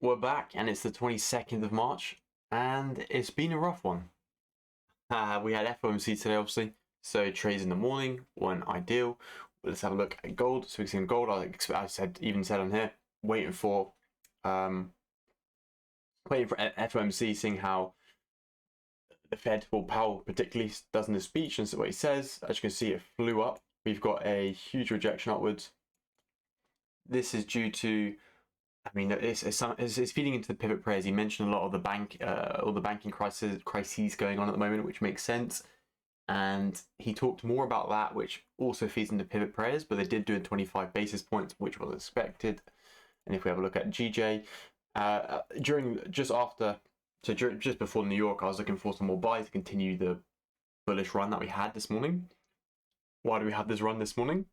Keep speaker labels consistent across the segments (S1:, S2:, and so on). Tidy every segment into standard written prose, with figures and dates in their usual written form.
S1: We're back and it's the 22nd of March and it's been a rough one. We had FOMC today obviously, so trades in the morning weren't ideal. Let's have a look at gold. So we've seen gold, I even said on here, waiting for FOMC, seeing how the Fed, or Powell particularly, does in his speech, and so what he says. As you can see, it flew up. We've got a huge rejection upwards. This is due to, I mean, it's feeding into the pivot prayers. He mentioned a lot of the all the banking crises going on at the moment, which makes sense. And he talked more about that, which also feeds into pivot prayers, but they did do a 25 basis points, which was expected. And if we have a look at GJ, just before New York, I was looking for some more buys to continue the bullish run that we had this morning. Why do we have this run this morning?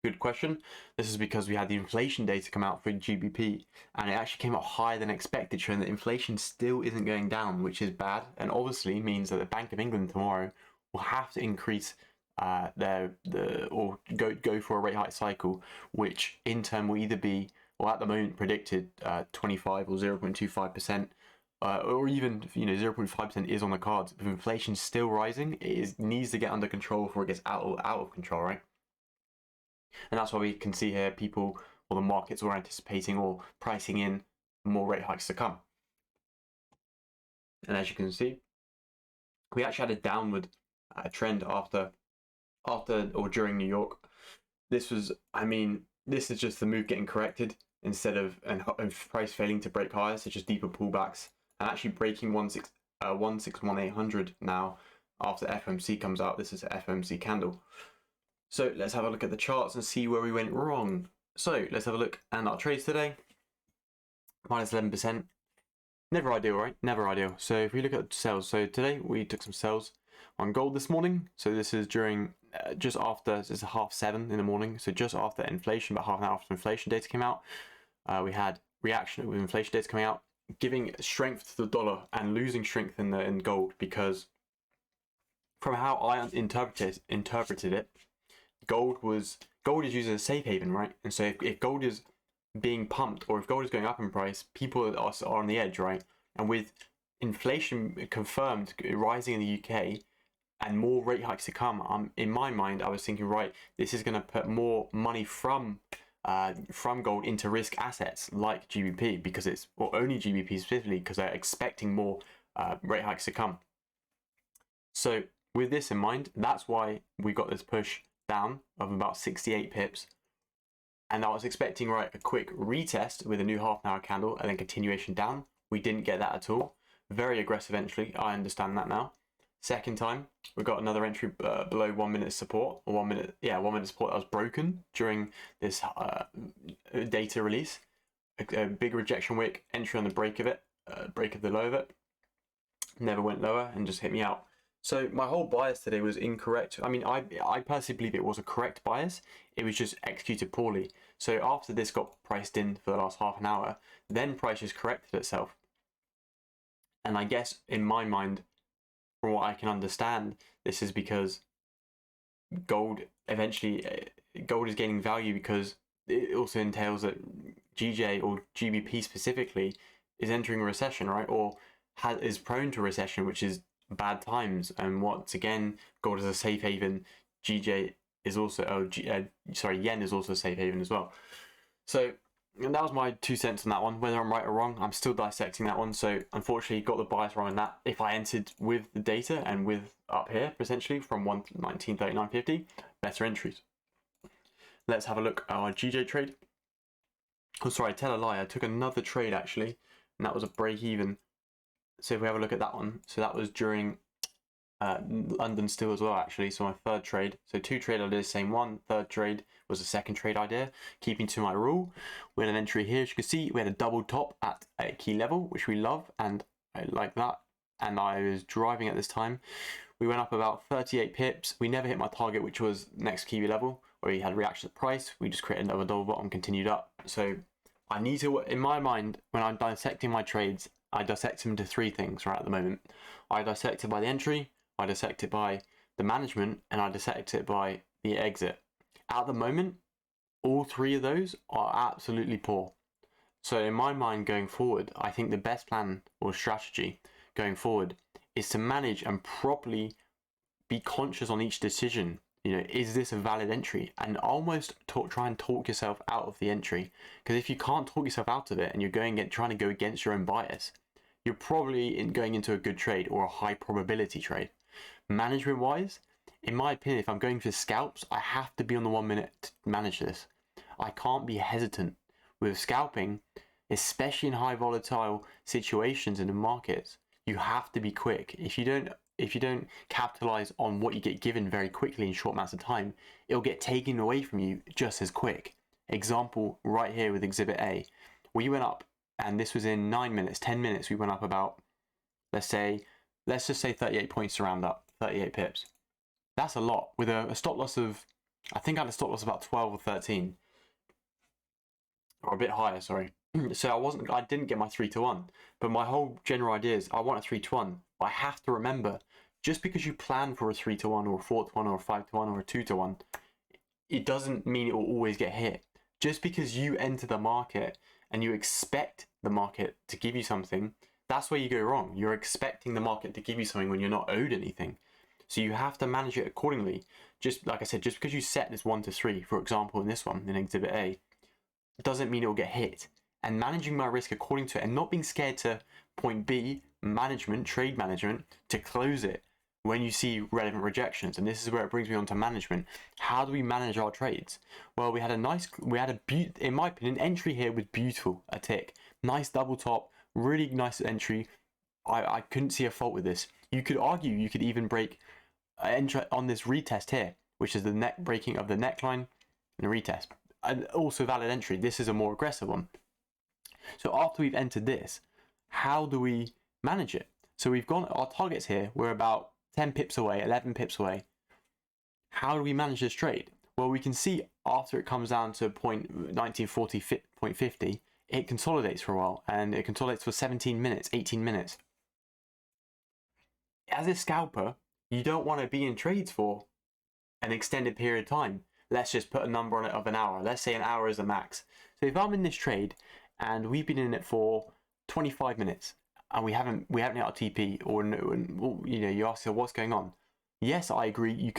S1: Good question. This is because we had the inflation data come out for GBP, and it actually came out higher than expected, showing that inflation still isn't going down, which is bad, and obviously means that the Bank of England tomorrow will have to increase or go for a rate hike cycle, which in turn will either be, or at the moment predicted, 25 or 0.25%. Or even 0.5% is on the cards. If inflation's still rising, it needs to get under control before it gets out of control, right? And that's why we can see here people, or the markets, were anticipating or pricing in more rate hikes to come. And as you can see, we actually had a downward trend after or during New York. This was, this is just the move getting corrected instead of price failing to break higher, such as deeper pullbacks, and actually breaking 161,800 now after FOMC comes out. This is an FOMC candle. So let's have a look at the charts and see where we went wrong. So let's have a look at our trades today. Minus 11%. Never ideal, right? Never ideal. So if we look at sales, so today we took some sales on gold this morning. So this is during just after, this is 7:30 in the morning. So just after inflation, about half an hour after inflation data came out, we had reaction with inflation data coming out, giving strength to the dollar and losing strength in gold, because from how I interpreted it, gold is used as a safe haven, right? And so if gold is being pumped, or if gold is going up in price, people are on the edge, right? And with inflation confirmed rising in the UK and more rate hikes to come, in my mind, I was thinking, right, this is going to put more money from gold into risk assets like GBP, because it's, or only GBP specifically, because they're expecting more rate hikes to come. So with this in mind, that's why we got this push down of about 68 pips, and I was expecting, right, a quick retest with a new half-an-hour candle and then continuation down. We didn't get that at all. Very aggressive entry, I understand that now. Second time, we got another entry below 1 minute support, or 1 minute support that was broken during this data release. A big rejection wick, entry on the break of it, break of the low of it. Never went lower and just hit me out. So my whole bias today was incorrect. I personally believe it was a correct bias. It was just executed poorly. So after this got priced in for the last half an hour, then price just corrected itself. And I guess in my mind, from what I can understand, this is because gold is gaining value, because it also entails that GJ, or GBP specifically, is entering a recession, right? Or is prone to recession, which is bad times. And once again, gold is a safe haven. GJ is also, yen is also a safe haven as well. So, and that was my 2 cents on that one. Whether I'm right or wrong, I'm still dissecting that one. So unfortunately, got the bias wrong on that. If I entered with the data and with up here, potentially from 119.39.50, better entries. Let's have a look at our GJ trade. Oh, sorry, tell a lie. I took another trade actually, and that was a break even. So if we have a look at that one, so that was during London still as well, actually. So my third trade, so 2 trade I did the same one. Third trade was the second trade idea, keeping to my rule. We had an entry here, as you can see, we had a double top at a key level, which we love, and I like that. And I was driving at this time. We went up about 38 pips. We never hit my target, which was next key level, where we had reaction to price. We just created another double bottom, continued up. So I need to, in my mind, when I'm dissecting my trades, I dissect them into 3 things right at the moment. I dissect it by the entry, I dissect it by the management, and I dissect it by the exit. At the moment, all 3 of those are absolutely poor. So in my mind going forward, I think the best plan or strategy going forward is to manage and properly be conscious on each decision. You know, is this a valid entry? And almost try and talk yourself out of the entry. Because if you can't talk yourself out of it and you're trying to go against your own bias, you're probably going into a good trade or a high probability trade. Management wise, in my opinion, if I'm going for scalps, I have to be on the 1 minute to manage this. I can't be hesitant with scalping, especially in high volatile situations in the markets. You have to be quick. If you don't capitalize on what you get given very quickly in short amounts of time, it'll get taken away from you just as quick. Example right here with Exhibit A. We went up, and this was in 9 minutes, 10 minutes, we went up about, let's just say 38 points to round up, 38 pips. That's a lot with a stop loss of, I think I had a stop loss about 12 or 13. Or a bit higher, sorry. So I didn't get my 3-to-1, but my whole general idea is I want a 3-to-1. But I have to remember, just because you plan for a 3-to-1 or a 4-to-1 or a 5-to-1 or a 2-to-1, it doesn't mean it will always get hit. Just because you enter the market and you expect the market to give you something, that's where you go wrong. You're expecting the market to give you something when you're not owed anything. So you have to manage it accordingly. Just like I said, just because you set this 1 to 3, for example, in this one, in Exhibit A, doesn't mean it will get hit. And managing my risk according to it and not being scared to point B, trade management, to close it when you see relevant rejections. And this is where it brings me on to management. How do we manage our trades? Well, in my opinion, entry here was beautiful, a tick. Nice double top, really nice entry. I couldn't see a fault with this. You could argue you could even break entry on this retest here, which is the breaking of the neckline and the retest. And also valid entry. This is a more aggressive one. So after we've entered this, how do we manage it? So we've got our targets here. We're about 10 pips away, 11 pips away. How do we manage this trade? Well, we can see after it comes down to point 1940, point 50, it consolidates for a while, and it consolidates for 17 minutes, 18 minutes. As a scalper, you don't want to be in trades for an extended period of time. Let's just put a number on it of an hour. Let's say an hour is the max. So if I'm in this trade and we've been in it for 25 minutes and we haven't hit our TP, or you ask yourself what's going on. Yes, I agree.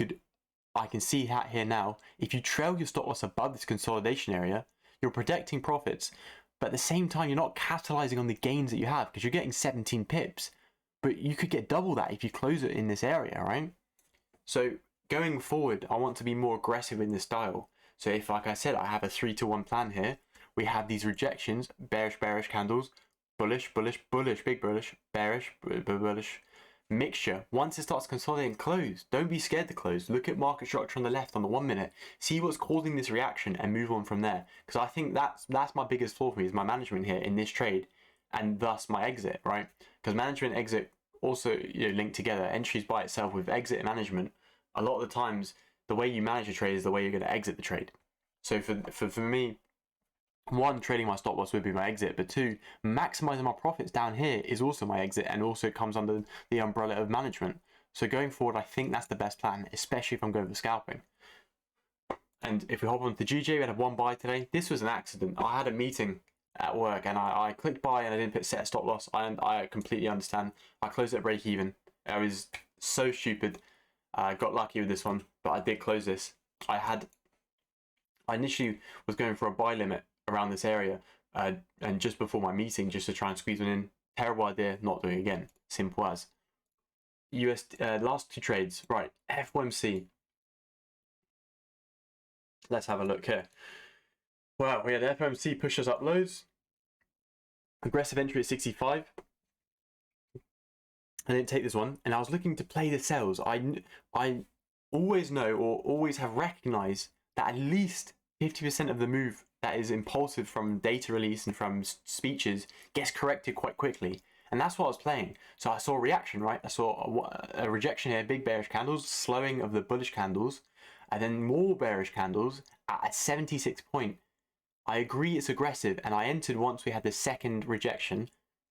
S1: I can see that here now. If you trail your stop loss above this consolidation area, you're protecting profits, but at the same time, you're not capitalizing on the gains that you have because you're getting 17 pips, but you could get double that if you close it in this area, right? So going forward, I want to be more aggressive in this style. So if, like I said, I have a 3-to-1 plan here, we have these rejections, bearish candles, bullish, big bullish, bearish, bullish mixture. Once it starts consolidating, close. Don't be scared to close. Look at market structure on the left on the 1 minute. See what's causing this reaction and move on from there. Because I think that's my biggest flaw for me, is my management here in this trade, and thus my exit, right? Because management and exit also link together. Entries by itself with exit and management. A lot of the times, the way you manage a trade is the way you're going to exit the trade. So for me, one, trading my stop loss would be my exit, but two, maximizing my profits down here is also my exit, and also comes under the umbrella of management. So going forward, I think that's the best plan, especially if I'm going for scalping. And if we hop on to GJ, we had one buy today. This was an accident. I had a meeting at work and I clicked buy and I didn't set a stop loss. I completely understand. I closed at break even. I was so stupid. I got lucky with this one, but I did close this. I initially was going for a buy limit around this area, and just before my meeting, just to try and squeeze one in. Terrible idea, not doing again. Simple as. Last two trades, right? FOMC. Let's have a look here. Wow, we had FOMC push us up lows. Aggressive entry at 65. I didn't take this one, and I was looking to play the sells. I always know, or always have recognized, that at least 50% of the move that is impulsive from data release and from speeches gets corrected quite quickly. And that's what I was playing. So I saw a reaction, right? I saw a rejection here, big bearish candles, slowing of the bullish candles, and then more bearish candles at a 76 point. I agree it's aggressive, and I entered once we had the second rejection,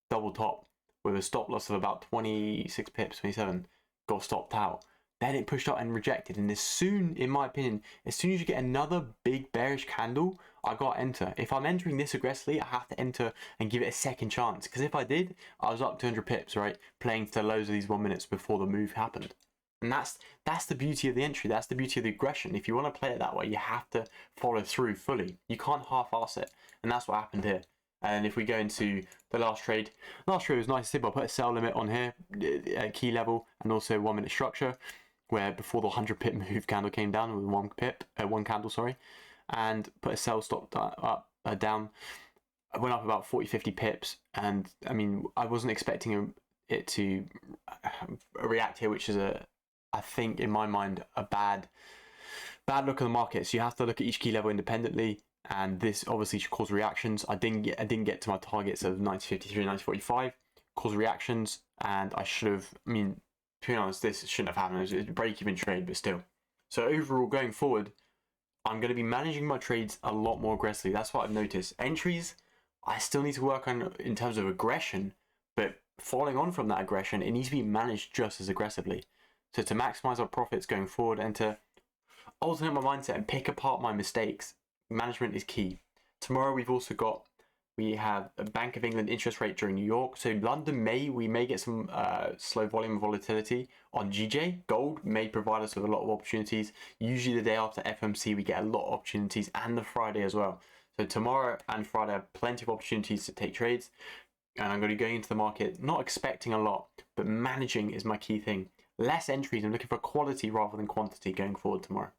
S1: double top, with a stop loss of about 26 pips, 27, got stopped out. then it pushed up and rejected. And as soon, in my opinion, as soon as you get another big bearish candle, I got to enter. If I'm entering this aggressively, I have to enter and give it a second chance. Because if I did, I was up 200 pips, right? Playing to the lows of these 1 minutes before the move happened. And that's the beauty of the entry. That's the beauty of the aggression. If you want to play it that way, you have to follow through fully. You can't half-ass it. And that's what happened here. And if we go into the last trade was nice and simple. I put a sell limit on here, key level, and also 1 minute structure, where before the 100 pip move candle came down with one candle, sorry, and put a sell stop down. I went up about 40-50 pips, and I mean, I wasn't expecting it to react here, which is I think in my mind a bad look at the market. So you have to look at each key level independently, and this obviously should cause reactions. I didn't get to my targets of 90.53, 90.45, cause reactions, and I should have. I mean, to be honest, this shouldn't have happened. It was a break-even trade, but still. So overall, going forward, I'm going to be managing my trades a lot more aggressively. That's what I've noticed. Entries, I still need to work on in terms of aggression, but following on from that aggression, it needs to be managed just as aggressively. So to maximize our profits going forward and to alternate my mindset and pick apart my mistakes, management is key. Tomorrow we have a Bank of England interest rate during New York. So London we may get some slow volume of volatility on GJ. Gold may provide us with a lot of opportunities. Usually the day after FMC, we get a lot of opportunities, and the Friday as well. So tomorrow and Friday have plenty of opportunities to take trades. And I'm going to be going into the market, not expecting a lot, but managing is my key thing. Less entries. I'm looking for quality rather than quantity going forward tomorrow.